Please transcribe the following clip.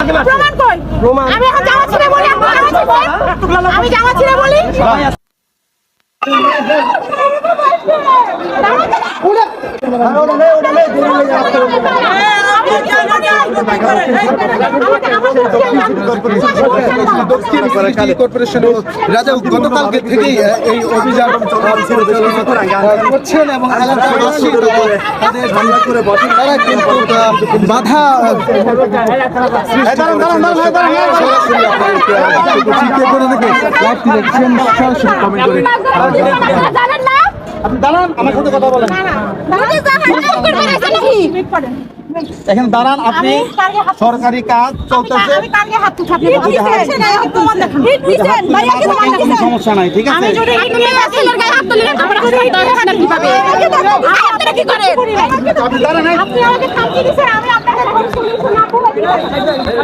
প্রমাণ কই? আমি এখন জামা ছিঁড়ে বলি, আমি জামা ছিঁড়ে বলি। কর্পোরেশন রাজা গতকালকে থেকেই এই অভিযান করছেন এবং এলাকাবাসী তারা কিন্তু বাধা দাঁড়ান, আমার সাথে কথা বলেন। এখন দাঁড়ান, আপনি সরকারি কাজ চলতেছে, সমস্যা নাই, ঠিক আছে? আপনি